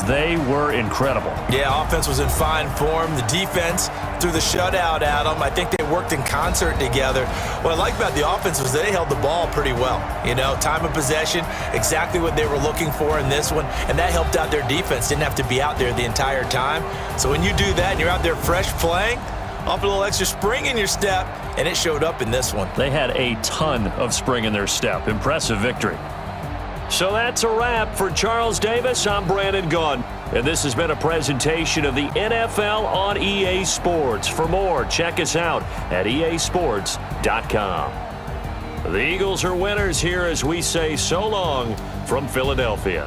they were incredible. Yeah, offense was in fine form. The defense threw the shutout at them. I think they worked in concert together. What I like about the offense was they held the ball pretty well. You know, time of possession, exactly what they were looking for in this one, and that helped out their defense. Didn't have to be out there the entire time. So when you do that and you're out there fresh playing, off a little extra spring in your step, and it showed up in this one. They had a ton of spring in their step. Impressive victory. So that's a wrap for Charles Davis. I'm Brandon Gunn, and this has been a presentation of the NFL on EA Sports. For more, check us out at easports.com. The Eagles are winners here as we say so long from Philadelphia.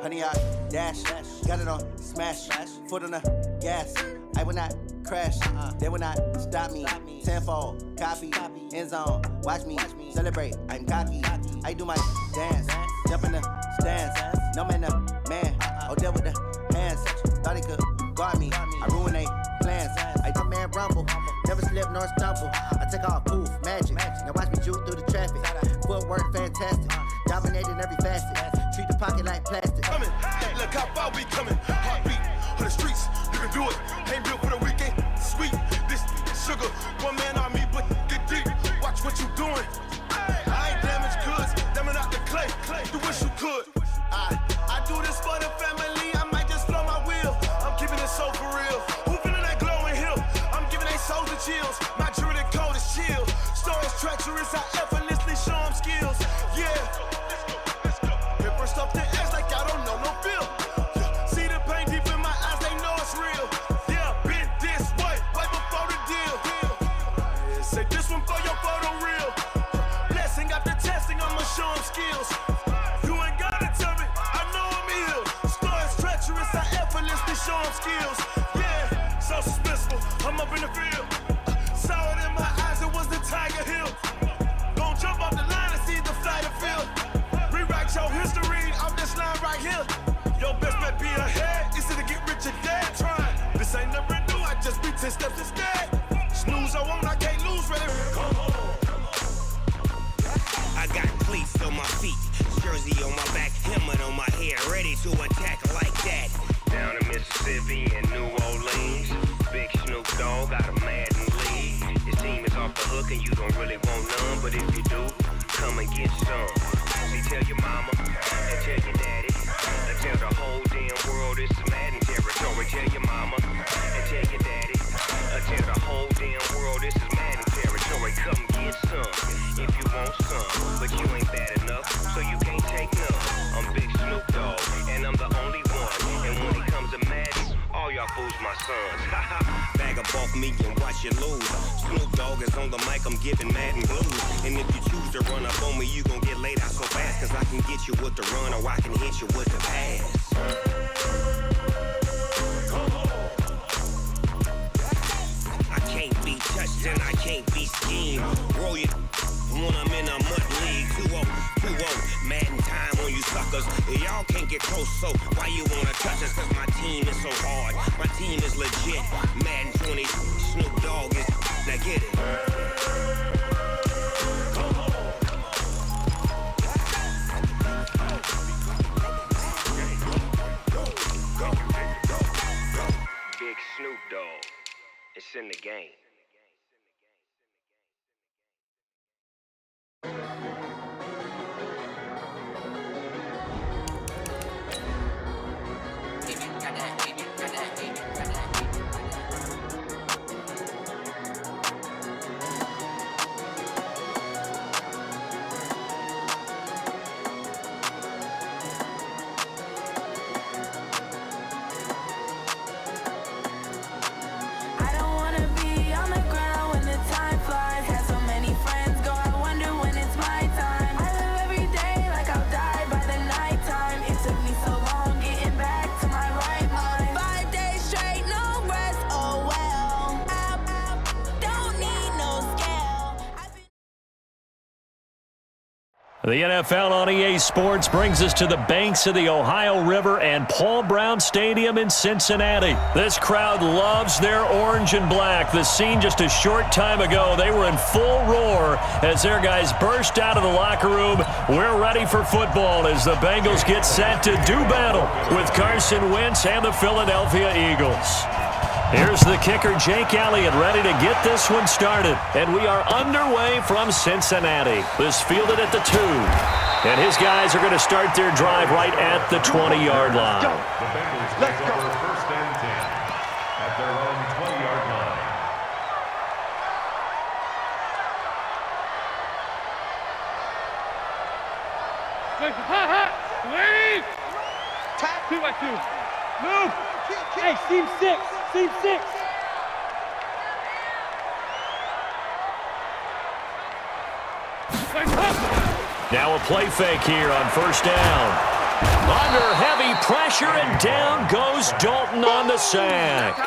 Honey, I dash, got it on smash, foot on the gas. I will not crash, they will not stop me. Tenfold, copy, end zone, watch me celebrate. I'm cocky, I do my dance, jump in the stands. No man, oh, deal with the hands. Thought he could guard me, I ruin they plans. I do man rumble, never slip nor stumble. I take off poof, magic. Now watch me juke through the traffic. Footwork fantastic, dominating every facet. Treat the pocket like plastic. Coming, look how far we coming. Heartbeat on the streets, you can do it. Ain't built for the weekend. Sweet, this sugar, one man on me, but get deep. Watch what you doing. I ain't damaged goods, damn it out the clay. You wish you could. I do this for the family. I might just blow my wheel. I'm keeping it so for real. Who feeling that glowing hill? I'm giving they souls the chills. My jewelry code is chill. Stories treacherous, I effortlessly show them skills. Yeah. Off the edge like I don't know no feel. See the pain deep in my eyes, they know it's real. Yeah, been this way, right before the deal. Say this one for your photo real. Blessing after testing, I'ma show them skills. You ain't gotta tell me, I know I'm ill. Stories treacherous, I effortlessly show them skills. Yeah, so suspenseful, I'm up in the field. Saw it in my eyes, it was the Tiger Hill. Gon' jump off the line and see the flight of field. Rewrite your history. Right here, your best bet be ahead. Easy to get rich or dead. Trying. This ain't never new. I just be 10 steps instead. Snooze I won't, I can't lose. Ready? Come on. I got cleats on my feet, jersey on my back, helmet on my head, ready to attack like that. Down in Mississippi and New Orleans, Big Snoop Dogg got a Madden league. Your team is off the hook and you don't really want none, but if you do, come and get some. See, tell your mama and tell your daddy. Tell the whole damn world this is Madden territory. Tell your mama and tell your daddy. Tell the whole damn world this is Madden territory. Come get some if you want some, but you ain't bad enough, so you can't take none. I'm Big Snoop Dogg, and I'm the only one. And when it comes to Madden, all y'all fools my sons. Bag up off me and watch you lose. Snoop Dogg is on the mic, I'm giving Madden blues. And if you choose to run up on me, you gon' get laid out so fast, cause I can get you with the run or I can hit you with the pass. I can't be touched and I can't be schemed. Roll you when I'm in a mud league. can't get close, so why you wanna touch us? Cause my team is so hard, my team is legit. Madden 20, Snoop Dogg is, now get it. Big Snoop Dogg, it's in the game. The NFL on EA Sports brings us to the banks of the Ohio River and Paul Brown Stadium in Cincinnati. This crowd loves their orange and black. The scene just a short time ago, they were in full roar as their guys burst out of the locker room. We're ready for football as the Bengals get set to do battle with Carson Wentz and the Philadelphia Eagles. Here's the kicker, Jake Elliott, ready to get this one started. And we are underway from Cincinnati. This fielded at the 2. And his guys are going to start their drive right at the 20-yard line. The Bengals take over first and 10 at their own 20-yard line. Leave! 2-by-2. Move! Hey, seam 6. Seam 6. Now a play fake here on first down. Under heavy pressure, and down goes Dalton on the sack.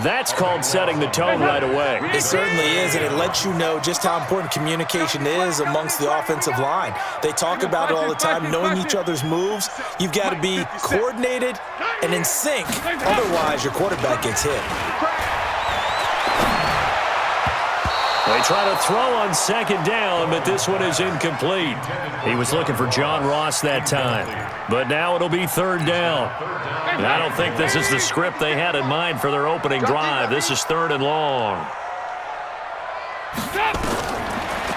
That's called setting the tone right away. It certainly is, and it lets you know just how important communication is amongst the offensive line. They talk about it all the time, knowing each other's moves. You've got to be coordinated and in sync. Otherwise, your quarterback gets hit. They try to throw on second down, but this one is incomplete. He was looking for John Ross that time. But now it'll be third down. And I don't think this is the script they had in mind for their opening drive. This is third and long.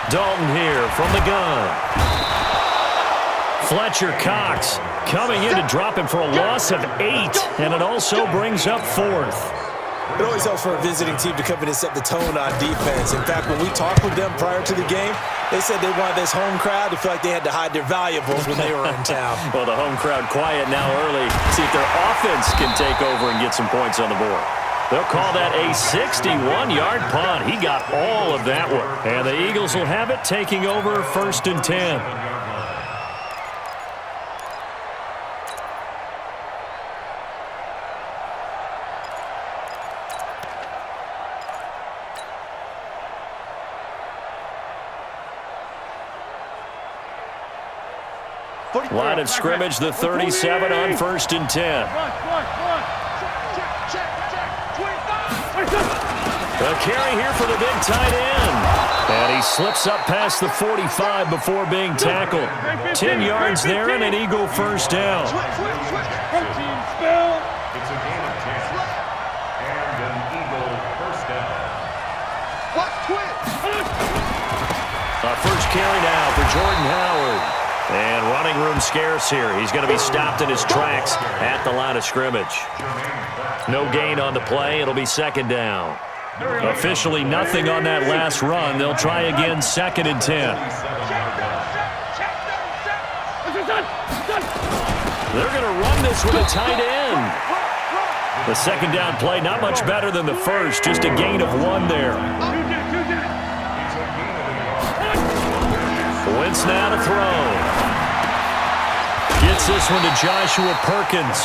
Dalton here from the gun. Fletcher Cox coming in to drop him for a loss of 8, and it also brings up fourth. It always helps for a visiting team to come in and set the tone on defense. In fact, when we talked with them prior to the game, they said they wanted this home crowd to feel like they had to hide their valuables when they were in town. Well, the home crowd quiet now early. See if their offense can take over and get some points on the board. They'll call that a 61-yard punt. He got all of that one. And the Eagles will have it, taking over first and 10. Line of scrimmage, the 37 on first and 10. A carry here for the big tight end. And he slips up past the 45 before being tackled. 10 yards there and an Eagle first down. It's a gain of 10 and an Eagle first down. A first carry now for Jordan Howard. And running room scarce here. He's going to be stopped in his tracks at the line of scrimmage. No gain on the play. It'll be second down. Officially nothing on that last run. They'll try again, second and 10. They're going to run this with a tight end. The second down play, not much better than the first. Just a gain of 1 there. Wentz now to throw. Gets this one to Joshua Perkins.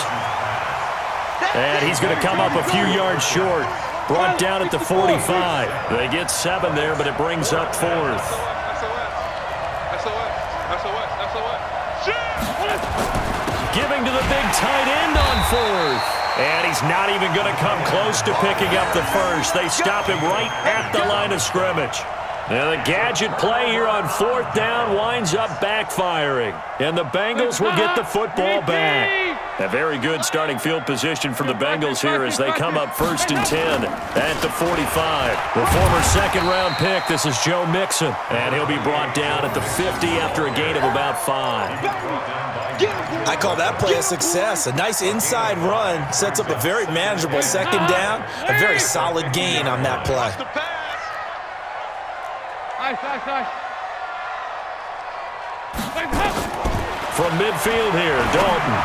And he's going to come up a few yards short. Brought down at the 45. They get 7 there, but it brings up fourth. Giving to the big tight end on fourth. And he's not even going to come close to picking up the first. They stop him right at the line of scrimmage. Now the gadget play here on fourth down winds up backfiring. And the Bengals will get the football back. A very good starting field position for the Bengals here as they come up 1st and 10 at the 45. The former second-round pick, this is Joe Mixon. And he'll be brought down at the 50 after a gain of about 5. I call that play a success. A nice inside run sets up a very manageable second down. A very solid gain on that play. From midfield here, Dalton.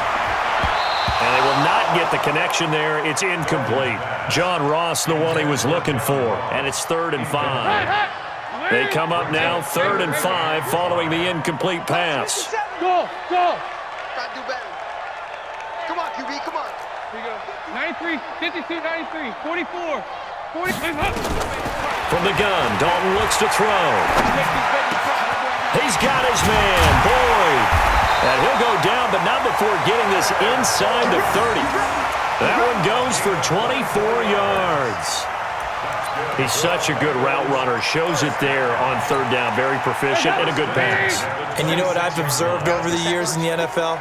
And they will not get the connection there. It's incomplete. John Ross, the one he was looking for. And it's 3rd and 5. They come up now 3rd and 5 following the incomplete pass. Go, go. Gotta do better. Come on, QB, come on. Here you go. 93, 52, 93, 44, 45. From the gun, Dalton looks to throw. He's got his man, Boyd. And he'll go down, but not before getting this inside the 30. That one goes for 24 yards. He's such a good route runner. Shows it there on 3rd down. Very proficient and a good pass. And you know what I've observed over the years in the NFL?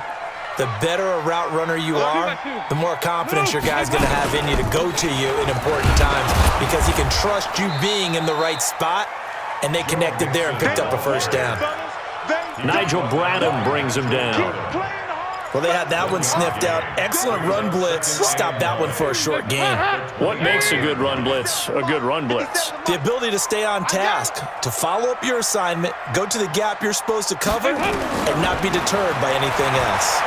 The better a route runner you are, the more confidence your guy's going to have in you to go to you in important times because he can trust you being in the right spot, and they connected there and picked up a 1st down. Nigel Bradham brings him down. Well, they had that one sniffed out. Excellent run blitz. Stopped that one for a short gain. What makes a good run blitz a good run blitz? The ability to stay on task, to follow up your assignment, go to the gap you're supposed to cover, and not be deterred by anything else.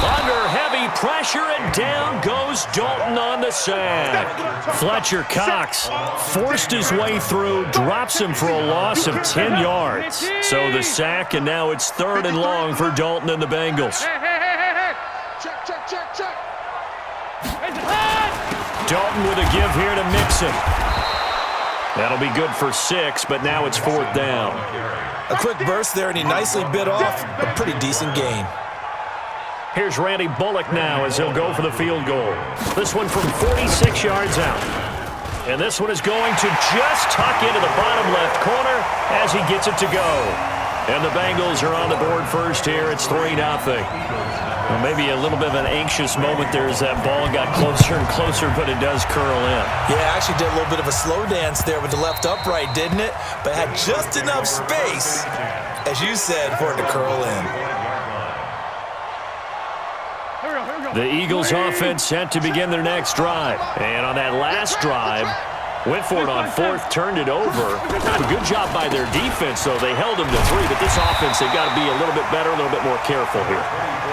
Under heavy pressure, and down goes Dalton on the sack. Fletcher Cox forced his way through, drops him for a loss of 10 yards. So the sack, and now it's 3rd and long for Dalton and the Bengals. Check, check, check, check. Dalton with a give here to Mixon. That'll be good for 6, but now it's 4th down. A quick burst there, and he nicely bit off a pretty decent gain. Here's Randy Bullock now as he'll go for the field goal. This one from 46 yards out. And this one is going to just tuck into the bottom left corner as he gets it to go. And the Bengals are on the board first here. It's 3-0. Well, maybe a little bit of an anxious moment there as that ball got closer and closer, but it does curl in. Yeah, actually did a little bit of a slow dance there with the left upright, didn't it? But had just enough space, as you said, for it to curl in. The Eagles offense set to begin their next drive. And on that last drive, went for it on 4th, turned it over. A good job by their defense, though. They held them to 3, but this offense, they've got to be a little bit better, a little bit more careful here.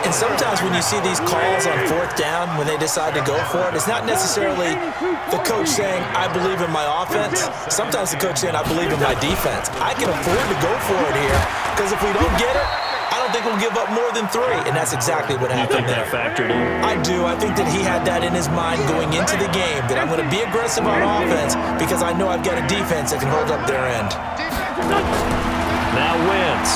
And sometimes when you see these calls on 4th down, when they decide to go for it, it's not necessarily the coach saying, I believe in my offense. Sometimes the coach saying, I believe in my defense. I can afford to go for it here, because if we don't get it, I don't think we'll give up more than 3, and that's exactly what happened there. You think that factored in? I do. I think that he had that in his mind going into the game, that I'm going to be aggressive on offense because I know I've got a defense that can hold up their end. Now Wentz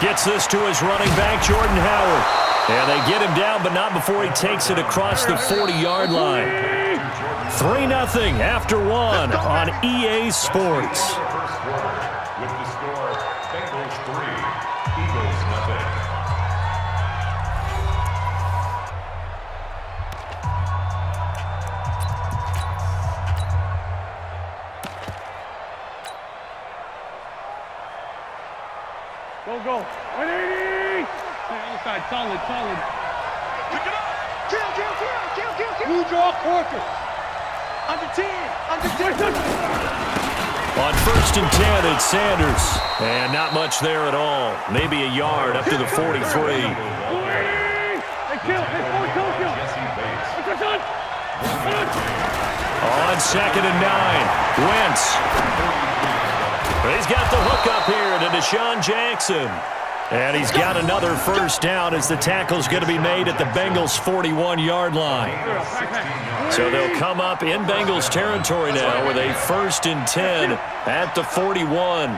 gets this to his running back, Jordan Howard. And they get him down, but not before he takes it across the 40-yard line. 3-0 after 1 on EA Sports. With the score, Bengals 3, Eagles nothing. Go, go. 180! Other side, solid, solid. Pick it up. Kill. Blue draw, quarter. Under 10. Under 10. On 1st and 10, it's Sanders. And not much there at all. Maybe a yard up to the 43. Hey, kill. Hey, forward, kill. On 2nd and 9, Wentz. He's got the hook up here to Deshaun Jackson. And he's got another 1st down as the tackle's going to be made at the Bengals' 41-yard line. So they'll come up in Bengals territory now with a 1st and 10 at the 41.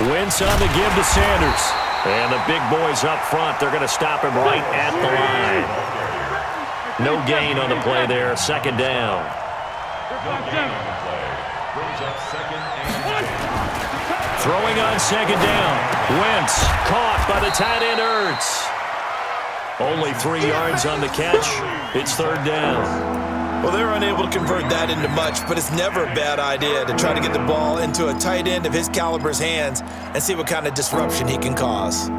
Wentz on the give to Sanders. And the big boys up front, they're going to stop him right at the line. No gain on the play there, second down. Throwing on second down. Wentz caught by the tight end Ertz. Only 3 yards on the catch. It's third down. Well, they're unable to convert that into much, but it's never a bad idea to try to get the ball into a tight end of his caliber's hands and see what kind of disruption he can cause.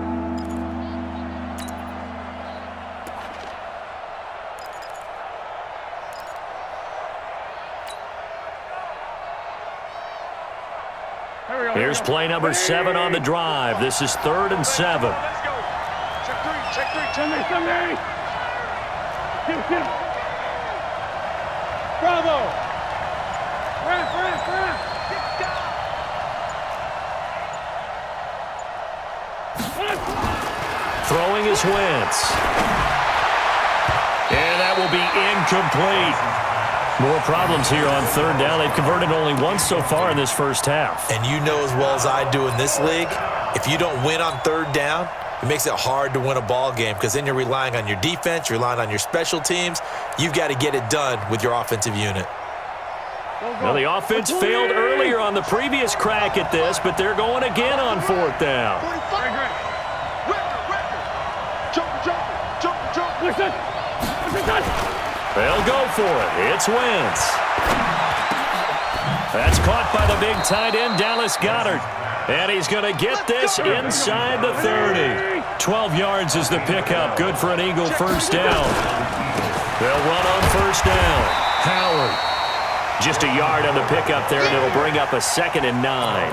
Here's play number 7 on the drive. This is 3rd and 7. Let's go. Check 3. Send me. Get him. Bravo. Rap. Throwing is Wentz. And that will be incomplete. More problems here on third down. They've converted only once so far in this first half. And you know as well as I do in this league, if you don't win on third down, it makes it hard to win a ball game because then you're relying on your defense, you're relying on your special teams. You've got to get it done with your offensive unit. Well, the offense failed earlier on the previous crack at this, but they're going again on fourth down. They'll go for it. It's Wentz. That's caught by the big tight end, Dallas Goedert. And he's going to get this inside the 30. 12 yards is the pickup. Good for an Eagle first down. They'll run on first down. Howard. Just a yard on the pickup there, and it'll bring up a 2nd and 9.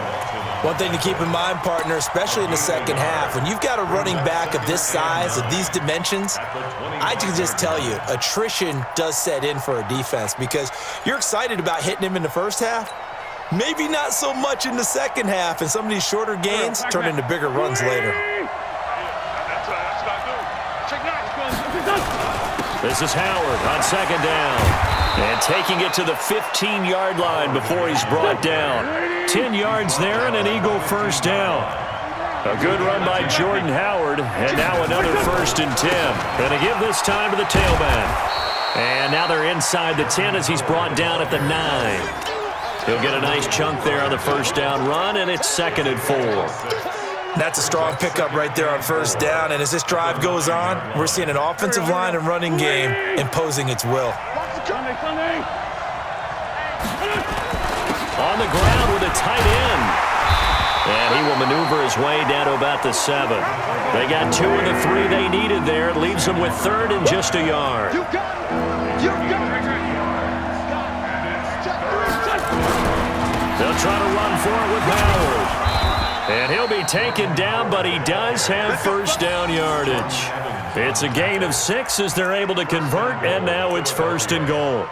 One thing to keep in mind, partner, especially in the second half, when you've got a running back of this size, of these dimensions, I can just tell you, attrition does set in for a defense because you're excited about hitting him in the first half. Maybe not so much in the second half, and some of these shorter gains turn into bigger runs later. This is Howard on second down. And taking it to the 15-yard line before he's brought down. 10 yards there and an Eagle first down. A good run by Jordan Howard, and now another 1st and 10. Going to give this time to the tailback. And now they're inside the 10 as he's brought down at the 9. He'll get a nice chunk there on the first down run, and it's 2nd and 4. That's a strong pickup right there on first down, and as this drive goes on, we're seeing an offensive line and running game imposing its will. On the ground with a tight end. And he will maneuver his way down to about the 7. They got 2 of the 3 they needed there. It leaves them with 3rd and just a yard. They'll try to run for it with Howard. And he'll be taken down, but he does have first down yardage. It's a gain of 6 as they're able to convert, and now it's 1st and goal.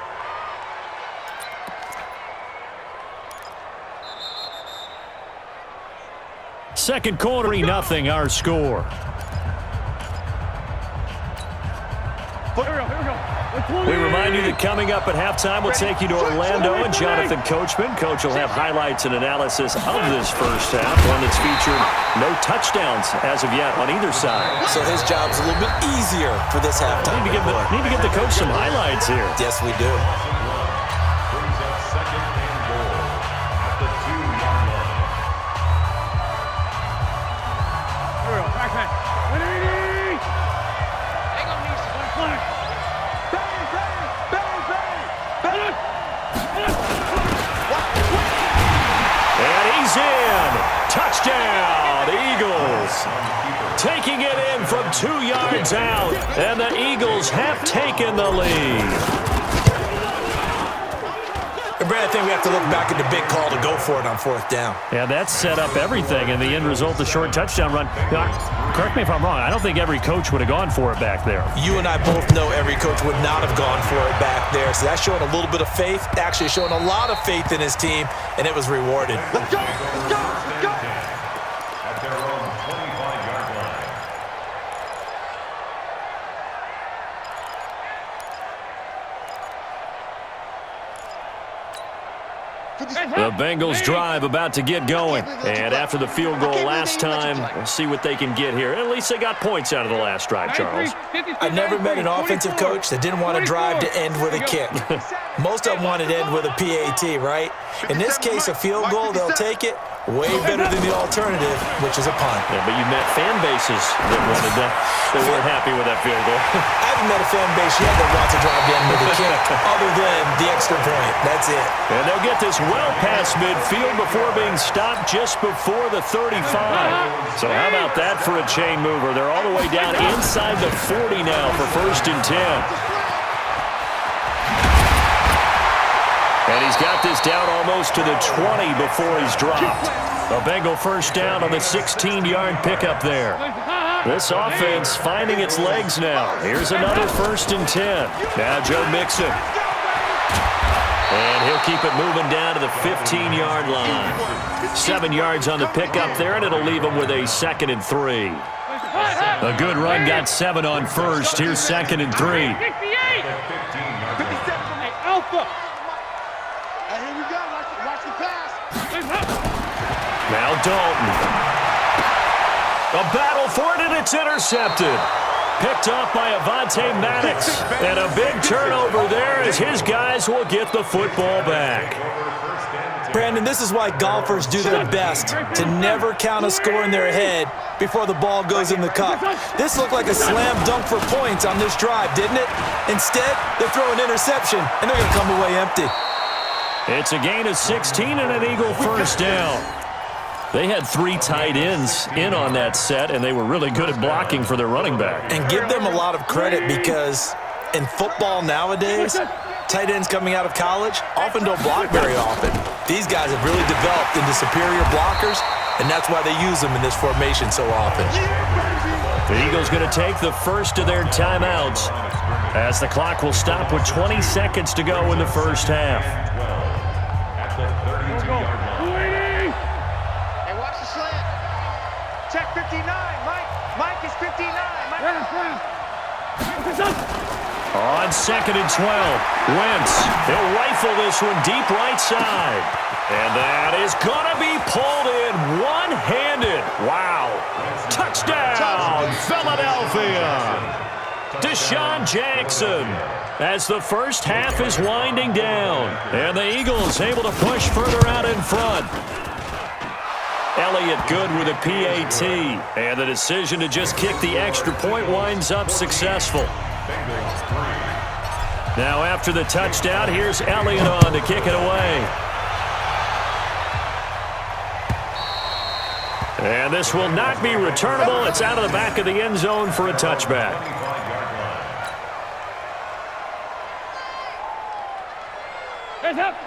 Second quarter, 3-0 our score. We remind you that coming up at halftime, we'll take you to Orlando and Jonathan Coachman. Coach will have highlights and analysis of this first half, one that's featured no touchdowns as of yet on either side. So his job's a little bit easier for this halftime. Need to give the coach some highlights here. Yes, we do. Brings up 2nd and goal at the 2-yard line. And he's in. Touchdown, Eagles. Taking it in from 2 yards out, and the Eagles have taken the lead. And Brad, I think we have to look back at the big call to go for it on 4th down. Yeah, that set up everything, and the end result, the short touchdown run. Now, correct me if I'm wrong, I don't think every coach would have gone for it back there. You and I both know every coach would not have gone for it back there, so that's showing a little bit of faith, actually showing a lot of faith in his team, and it was rewarded. At their own 25-yard line. The Bengals drive about to get going. And after the field goal last time, we'll see what they can get here. At least they got points out of the last drive, Charles. I've never met an offensive coach that didn't want to drive to end with a kick. Most of them want it to end with a PAT, right? In this case, a field goal, they'll take it. Way better than the alternative, which is a punt. Yeah, but you met fan bases that wanted that. They weren't happy with that field goal. I haven't met a fan base yet that wants to drive in with a kick other than the extra point. That's it. And they'll get this well past midfield before being stopped just before the 35. So how about that for a chain mover? They're all the way down inside the 40 now for 1st and 10. And he's got this down almost to the 20 before he's dropped. A Bengal first down on the 16-yard pickup there. This offense finding its legs now. Here's another 1st and 10. Now Joe Mixon. And he'll keep it moving down to the 15-yard line. 7 yards on the pickup there, and it'll leave him with a 2nd and 3. A good run got 7 on first. Here's 2nd and 3. Alpha. Now Dalton. A battle for it, and it's intercepted. Picked off by Avonte Maddox. And a big turnover there as his guys will get the football back. Brandon, this is why golfers do their best to never count a score in their head before the ball goes in the cup. This looked like a slam dunk for points on this drive, didn't it? Instead, they throw an interception, and they're going to come away empty. It's a gain of 16 and an Eagle first down. They had 3 tight ends in on that set, and they were really good at blocking for their running back. And give them a lot of credit because in football nowadays, tight ends coming out of college often don't block very often. These guys have really developed into superior blockers, and that's why they use them in this formation so often. The Eagles going to take the first of their timeouts as the clock will stop with 20 seconds to go in the first half. Hey, watch the slant. Check 59. Mike is 59. On 2nd and 12, Wentz. He'll rifle this one deep right side. And that is going to be pulled in one-handed. Wow. Touchdown, Philadelphia. Deshaun Jackson as the first half is winding down. And the Eagles able to push further out in front. Elliott good with a PAT. And the decision to just kick the extra point winds up successful. Now after the touchdown, here's Elliott on to kick it away. And this will not be returnable. It's out of the back of the end zone for a touchback.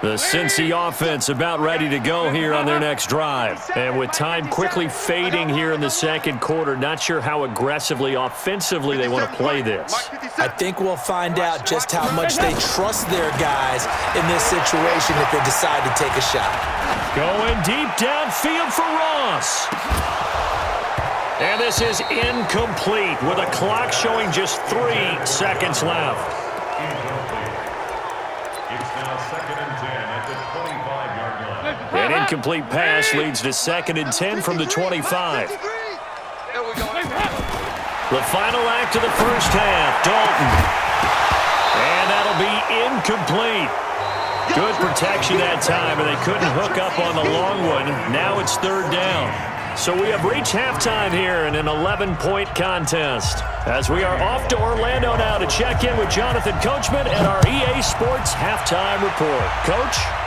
The Cincy offense about ready to go here on their next drive. And with time quickly fading here in the second quarter, not sure how aggressively, offensively they want to play this. I think we'll find out just how much they trust their guys in this situation if they decide to take a shot. Going deep downfield for Ross. And this is incomplete with a clock showing just 3 seconds left. An incomplete pass leads to 2nd and 10 from the 25. The final act of the first half, Dalton. And that'll be incomplete. Good protection that time, and they couldn't hook up on the long one. Now it's 3rd down. So we have reached halftime here in an 11-point contest. As we are off to Orlando now to check in with Jonathan Coachman and our EA Sports Halftime Report. Coach?